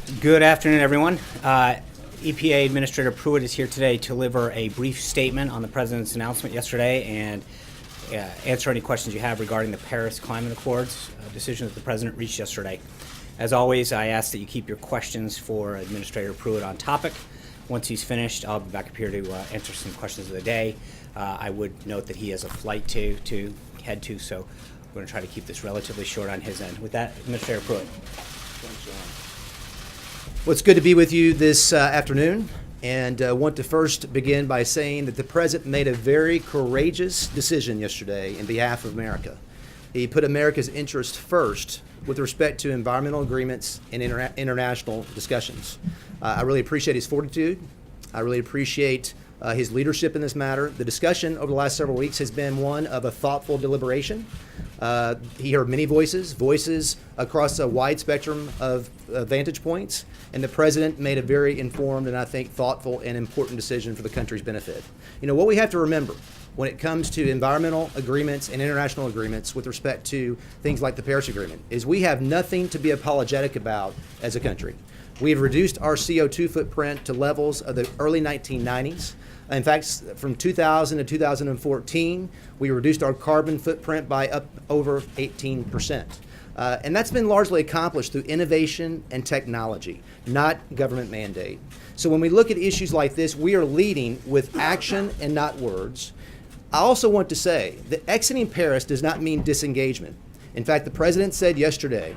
Good afternoon, everyone. EPA Administrator Pruitt is here today to deliver a brief statement on the President's announcement yesterday and answer any questions you have regarding the Paris Climate Accords decision that the President reached yesterday. As always, I ask that you keep your questions for Administrator Pruitt on topic. Once he's finished, I'll be back up here to answer some questions of the day. I would note that he has a flight to head to, so we're going to try to keep this relatively short on his end. With that, Administrator Pruitt. Thanks, John. Well, it's good to be with you this afternoon, and want to first begin by saying that the President made a very courageous decision yesterday in behalf of America. He put America's interests first with respect to environmental agreements and international discussions. I really appreciate his fortitude. I really appreciate his leadership in this matter. The discussion over the last several weeks has been one of a thoughtful deliberation. He heard many voices across a wide spectrum of vantage points, and the President made a very informed and I think thoughtful and important decision for the country's benefit. You know, what we have to remember when it comes to environmental agreements and international agreements with respect to things like the Paris Agreement is we have nothing to be apologetic about as a country. We have reduced our CO2 footprint to levels of the early 1990s. In fact, from 2000 to 2014, we reduced our carbon footprint by up over 18%. And that's been largely accomplished through innovation and technology, not government mandate. So when we look at issues like this, we are leading with action and not words. I also want to say that exiting Paris does not mean disengagement. In fact, the President said yesterday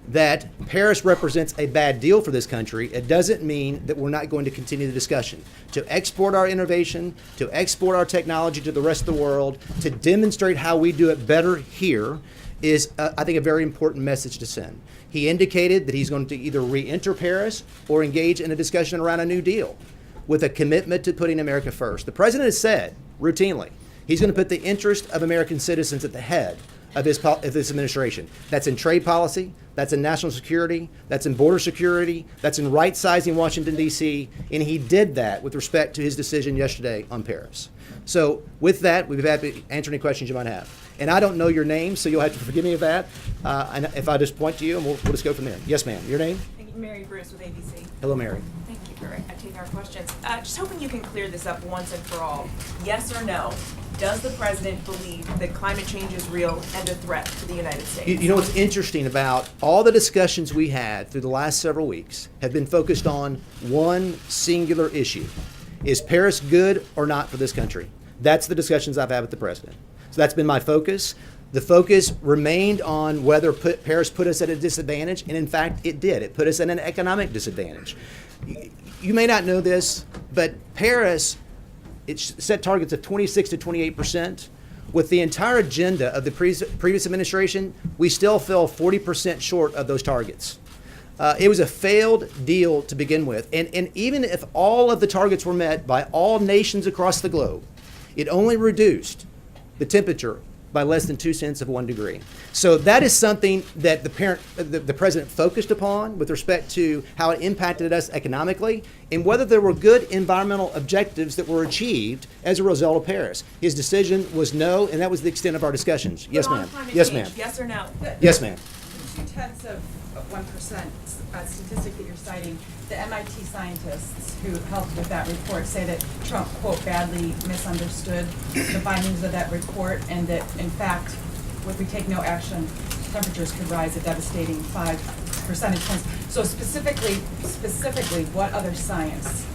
that Paris represents a bad deal for this country. It doesn't mean that we're not going to continue the discussion. To export our innovation, to export our technology to the rest of the world, to demonstrate how we do it better here is, I think, a very important message to send. He indicated that he's going to either re-enter Paris or engage in a discussion around a new deal with a commitment to putting America first. The President has said routinely he's going to put the interest of American citizens at the head of this administration. That's in trade policy, that's in national security, that's in border security, that's in right-sizing Washington, D.C., and he did that with respect to his decision yesterday on Paris. So with that, we'd be happy to answer any questions you might have. And I don't know your name, so you'll have to forgive me of that. And if I just point to you, and we'll just go from there. Yes, ma'am. Your name? Mary Bruce with ABC. Hello, Mary. Thank you for taking our questions. Just hoping you can clear this up once and for all. Yes or no? Does the President believe that climate change is real and a threat to the United States? You know what's interesting about all the discussions we had through the last several weeks have been focused on one singular issue. Is Paris good or not for this country? That's the discussions I've had with the President. So that's been my focus. The focus remained on whether Paris put us at a disadvantage, and in fact, it did. It put us at an economic disadvantage. You may not know this, but Paris, it set targets of 26 to 28%. With the entire agenda of the previous administration, we still fell 40% short of those targets. It was a failed deal to begin with, and even if all of the targets were met by all nations across the globe, it only reduced the temperature by less than 0.2 degrees. So that is something that the President focused upon with respect to how it impacted us economically and whether there were good environmental objectives that were achieved as a result of Paris. His decision was no, and that was the extent of our discussions. Yes, ma'am. Yes, ma'am. Yes or no? Yes, ma'am. 0.2 of 1% statistic that you're citing, the MIT scientists who helped with that report say that Trump, quote, badly misunderstood the findings of that report, and that, in fact, if we take no action, temperatures could rise a devastating 5 percentage points. So specifically, what other science?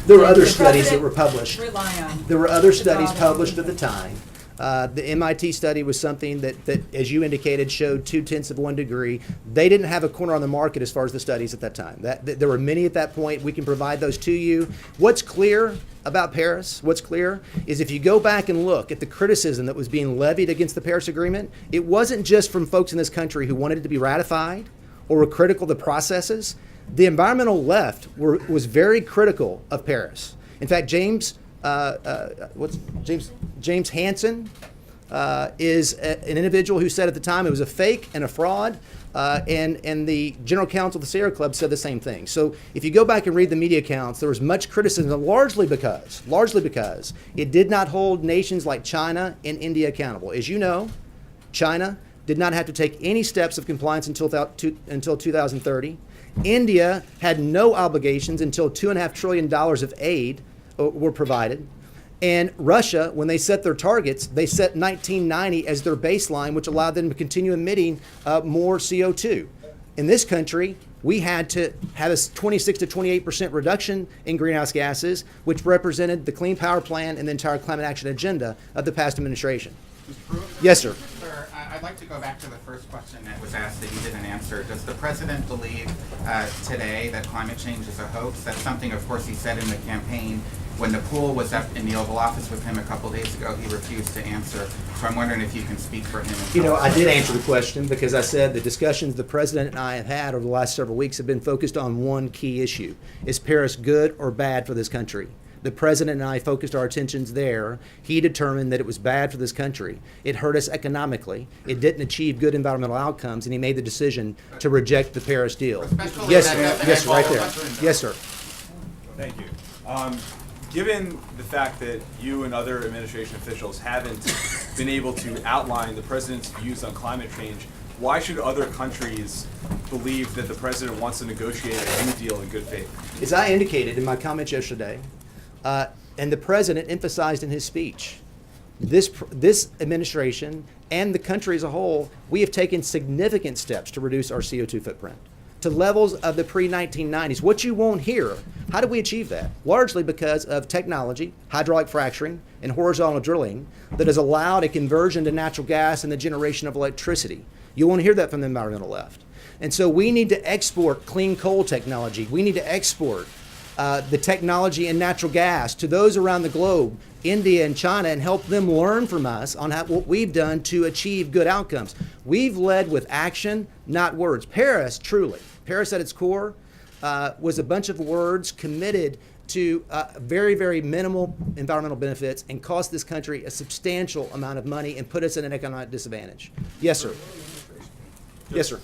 There were other studies that were published. Rely on. There were other studies published at the time. The MIT study was something that, as you indicated, showed 0.2 degree. They didn't have a corner on the market as far as the studies at that time. There were many at that point. We can provide those to you. What's clear about Paris, what's clear, is if you go back and look at the criticism that was being levied against the Paris Agreement, it wasn't just from folks in this country who wanted it to be ratified or were critical of the processes. The environmental left was very critical of Paris. In fact, James Hansen is an individual who said at the time it was a fake and a fraud, and the general counsel of the Sierra Club said the same thing. So if you go back and read the media accounts, there was much criticism, largely because it did not hold nations like China and India accountable. As you know, China did not have to take any steps of compliance until 2030. India had no obligations until $2.5 trillion of aid were provided. And Russia, when they set their targets, they set 1990 as their baseline, which allowed them to continue emitting more CO2. In this country, we had to have a 26 to 28% reduction in greenhouse gases, which represented the Clean Power Plan and the entire climate action agenda of the past administration. Yes, sir. Sir, I'd like to go back to the first question that was asked that you didn't answer. Does the president believe today that climate change is a hoax? That's something, of course, he said in the campaign. When the pool was up in the Oval Office with him a couple days ago, he refused to answer. So I'm wondering if you can speak for him. You know, I did answer the question because I said the discussions the president and I have had over the last several weeks have been focused on one key issue. Is Paris good or bad for this country? The president and I focused our attentions there. He determined that it was bad for this country. It hurt us economically. It didn't achieve good environmental outcomes, and he made the decision to reject the Paris deal. Yes, sir. Yes, sir. Right there. Yes, sir. Thank you. Given the fact that you and other administration officials haven't been able to outline the president's views on climate change, why should other countries believe that the president wants to negotiate a new deal in good faith? As I indicated in my comments yesterday, and the president emphasized in his speech, this administration and the country as a whole, we have taken significant steps to reduce our CO2 footprint to levels of the pre-1990s. What you won't hear, how did we achieve that? Largely because of technology, hydraulic fracturing, and horizontal drilling that has allowed a conversion to natural gas and the generation of electricity. You won't hear that from the environmental left. And so we need to export clean coal technology. We need to export the technology in natural gas to those around the globe, India and China, and help them learn from us on what we've done to achieve good outcomes. We've led with action, not words. Paris at its core was a bunch of words committed to very, very minimal environmental benefits and cost this country a substantial amount of money and put us in an economic disadvantage. Yes, sir. Yes, sir.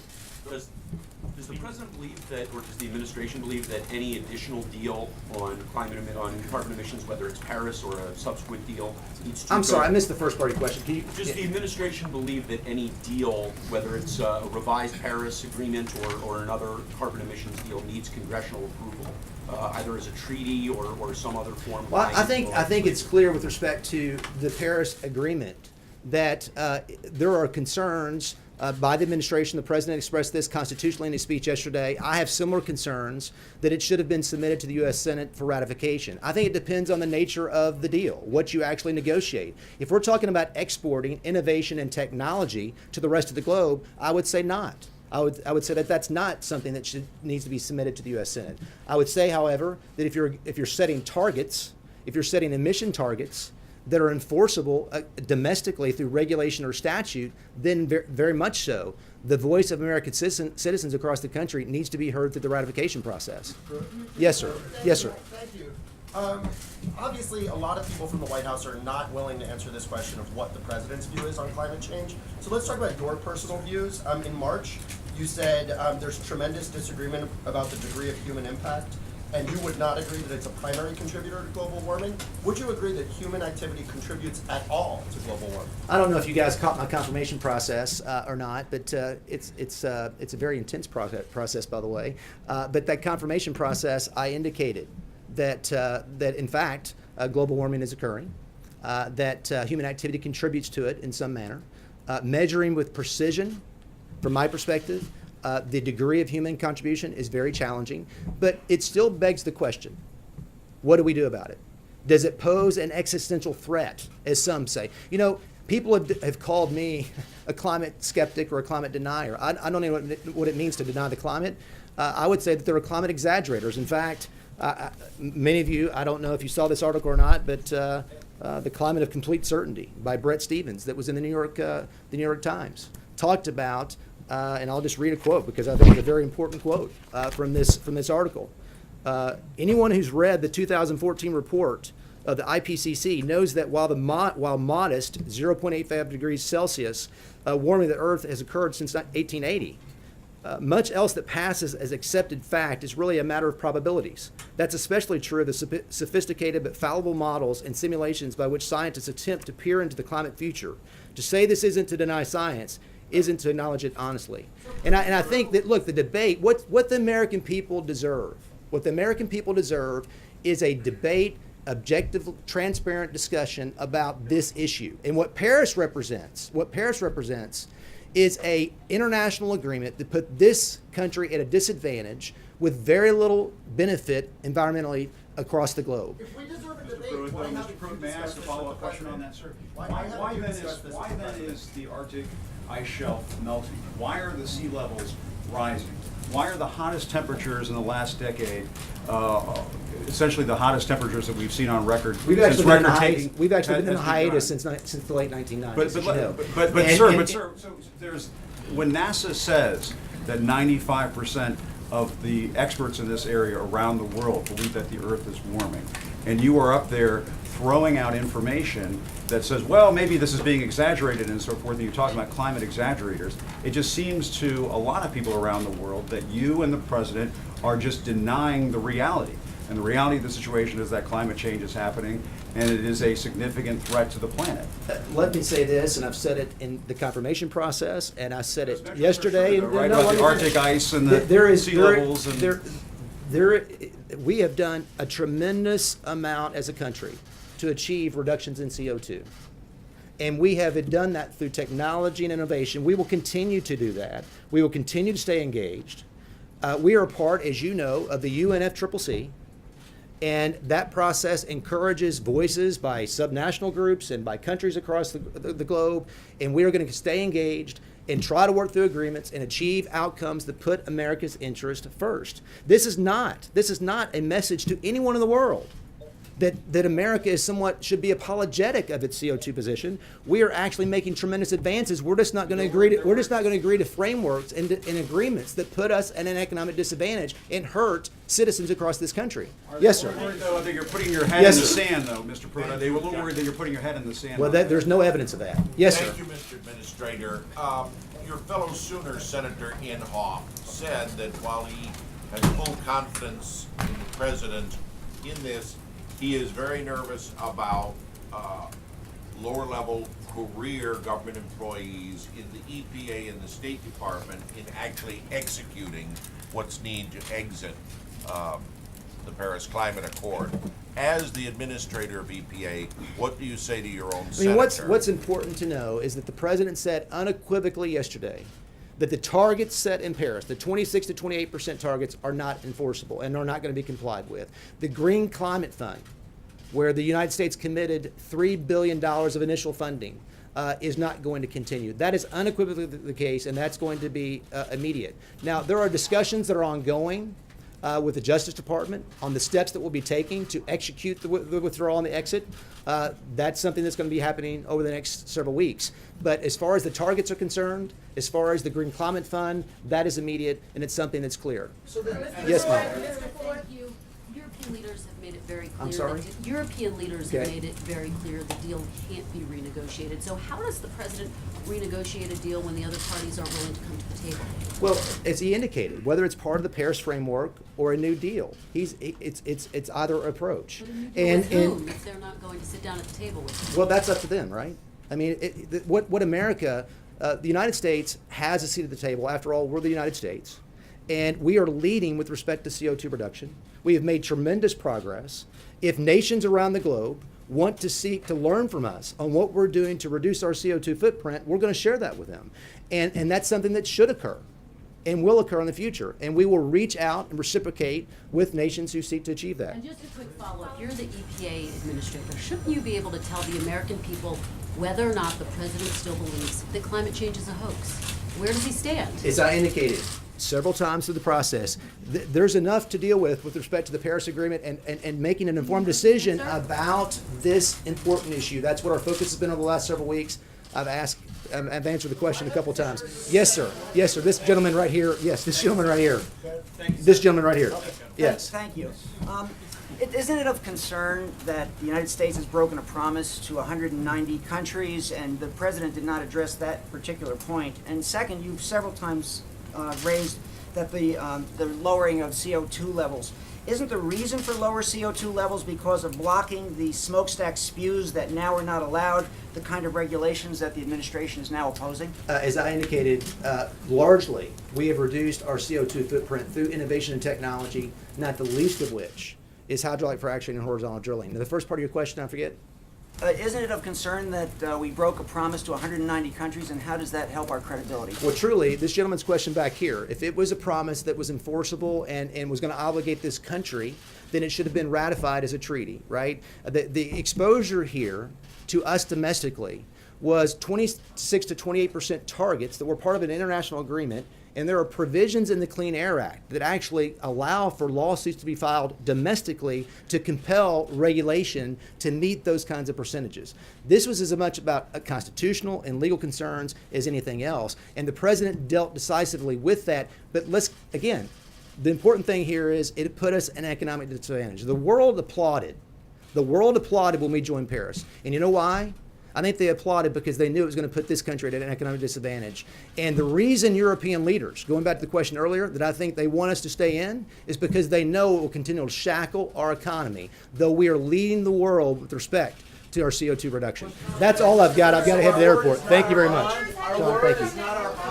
Does the president believe that, or does the administration believe that any additional deal on carbon emissions, whether it's Paris or a subsequent deal, needs to I'm sorry, I missed the first part of your question. Can you? Does the administration believe that any deal, whether it's a revised Paris agreement or another carbon emissions deal, needs congressional approval, either as a treaty or some other form? Well, I think it's clear with respect to the Paris agreement that there are concerns by the administration. The president expressed this constitutionally in his speech yesterday. I have similar concerns that it should have been submitted to the U.S. Senate for ratification. I think it depends on the nature of the deal, what you actually negotiate. If we're talking about exporting innovation and technology to the rest of the globe, I would say not. I would say that that's not something that needs to be submitted to the U.S. Senate. I would say, however, that if you're setting targets, if you're setting emission targets that are enforceable domestically through regulation or statute, then very much so, the voice of American citizens across the country needs to be heard through the ratification process. Yes, sir. Yes, sir. Thank you. Obviously, a lot of people from the White House are not willing to answer this question of what the president's view is on climate change. So let's talk about your personal views. In March, you said there's tremendous disagreement about the degree of human impact, and you would not agree that it's a primary contributor to global warming. Would you agree that human activity contributes at all to global warming? I don't know if you guys caught my confirmation process or not, but it's a very intense process, by the way. But that confirmation process, I indicated that in fact global warming is occurring, that human activity contributes to it in some manner. Measuring with precision, from my perspective, the degree of human contribution is very challenging, but it still begs the question, what do we do about it? Does it pose an existential threat, as some say? You know, people have called me a climate skeptic or a climate denier. I don't know what it means to deny the climate. I would say that there are climate exaggerators. In fact, many of you, I don't know if you saw this article or not, but The Climate of Complete Certainty by Bret Stephens that was in the New York Times talked about, and I'll just read a quote because I think it's a very important quote from this article. Anyone who's read the 2014 report of the IPCC knows that while modest 0.85 degrees Celsius warming of the Earth has occurred since 1880, much else that passes as accepted fact is really a matter of probabilities. That's especially true of the sophisticated but fallible models and simulations by which scientists attempt to peer into the climate future. To say this isn't to deny science isn't to acknowledge it honestly. And I think that, look, the debate, what the American people deserve, is a debate, objective, transparent discussion about this issue. And what Paris represents is a international agreement that put this country at a disadvantage with very little benefit environmentally across the globe. If we deserve a Mr. debate, Pruitt, why though, haven't Mr. Pruitt, you may I ask a discussed this follow-up with the question on that, president? sir? Why haven't Why you then discussed this with why the then president? is the Arctic ice shelf melting? Why are the sea levels rising? Why are the hottest temperatures in the last decade, essentially the hottest temperatures that we've seen on record We've since actually been in a record-taking hiatus, we've actually been in a has hiatus begun? since the late 1990s. But, as you know. sir, so there's, when NASA says that 95% of the experts in this area around the world believe that the Earth is warming, and you are up there throwing out information that says, well, maybe this is being exaggerated and so forth, and you're talking about climate exaggerators, it just seems to a lot of people around the world that you and the president are just denying the reality. And the reality of the situation is that climate change is happening, and it is a significant threat to the planet. Let me say this, and I've said it in the confirmation process, and I said it Measures yesterday. are and right no, about let the me Arctic finish. ice and There the is- sea there- levels and. we have done a tremendous amount as a country to achieve reductions in CO2. And we have done that through technology and innovation. We will continue to do that. We will continue to stay engaged. We are a part, as you know, of the UNFCCC. And that process encourages voices by subnational groups and by countries across the globe. And we are going to stay engaged and try to work through agreements and achieve outcomes that put America's interest first. This is not a message to anyone in the world that America is should be apologetic of its CO2 position. We are actually making tremendous advances. We're just not going to agree to frameworks and agreements that put us at an economic disadvantage and hurt citizens across this country. Yes, sir. Worried, though, that you're putting your head Yes, in the sir. sand, though, Mr. Pruitt. Are they a little worried that you're putting your head in the sand? Well, on that? there's no evidence of that. Yes, sir. Thank you, Mr. Administrator. Your fellow Sooner Senator Inhofe said that while he has full confidence in the president in this, he is very nervous about lower-level career government employees in the EPA and the State Department in actually executing what's needed to exit the Paris Climate Accord. As the administrator of EPA, what do you say to your own I mean, senator? what's important to know is that the president said unequivocally yesterday that the targets set in Paris, the 26 to 28% targets, are not enforceable and are not going to be complied with. The Green Climate Fund, where the United States committed $3 billion of initial funding, is not going to continue. That is unequivocally the case, and that's going to be immediate. Now, there are discussions that are ongoing with the Justice Department on the steps that we'll be taking to execute the withdrawal and the exit. That's something that's going to be happening over the next several weeks. But as far as the targets are concerned, as far as the Green Climate Fund, that is immediate, and it's something that's clear. Yes, ma'am. Thank you. European leaders have made it very clear. I'm sorry? that European leaders have Okay. made it very clear the deal can't be renegotiated. So how does the president renegotiate a deal when the other parties aren't willing to come to the table? Well, as he indicated, whether it's part of the Paris framework or a new deal, it's either approach. But a new deal with whom if they're not going to sit down at the table with them? Well, that's up to them, right? I mean, what America, the United States has a seat at the table. After all, we're the United States, and we are leading with respect to CO2 reduction. We have made tremendous progress. If nations around the globe want to seek to learn from us on what we're doing to reduce our CO2 footprint, we're going to share that with them, and that's something that should occur and will occur in the future. And we will reach out and reciprocate with nations who seek to achieve that. And just a quick follow-up, you're the EPA administrator. Shouldn't you be able to tell the American people whether or not the president still believes that climate change is a hoax? Where does he stand? As I indicated several times through the process, there's enough to deal with respect to the Paris Agreement and making an informed decision about this important issue. That's what our focus has been over the last several weeks. I've answered the question a couple of times. Yes, sir. Yes, sir. This gentleman right here. Yes, this gentleman right here. This gentleman right here. Yes. Thank you. Isn't it of concern that the United States has broken a promise to 190 countries, and the president did not address that particular point? And second, you've several times raised that the lowering of CO2 levels. Isn't the reason for lower CO2 levels because of blocking the smokestack spews that now are not allowed, the kind of regulations that the administration is now opposing? As I indicated, largely, we have reduced our CO2 footprint through innovation and technology, not the least of which is hydraulic fracturing and horizontal drilling. Now, the first part of your question, I forget? Isn't it of concern that we broke a promise to 190 countries, and how does that help our credibility? Well, truly, this gentleman's question back here, if it was a promise that was enforceable and was going to obligate this country, then it should have been ratified as a treaty, right? The exposure here to us domestically was 26 to 28% targets that were part of an international agreement, and there are provisions in the Clean Air Act that actually allow for lawsuits to be filed domestically to compel regulation to meet those kinds of percentages. This was as much about constitutional and legal concerns as anything else, and the president dealt decisively with that. But again, the important thing here is it put us in economic disadvantage. The world applauded. The world applauded when we joined Paris. And you know why? I think they applauded because they knew it was going to put this country at an economic disadvantage. And the reason European leaders, going back to the question earlier, that I think they want us to stay in is because they know it will continue to shackle our economy, though we are leading the world with respect to our CO2 reduction. That's all I've got. I've got to head to the airport. Thank you very much. John, thank you.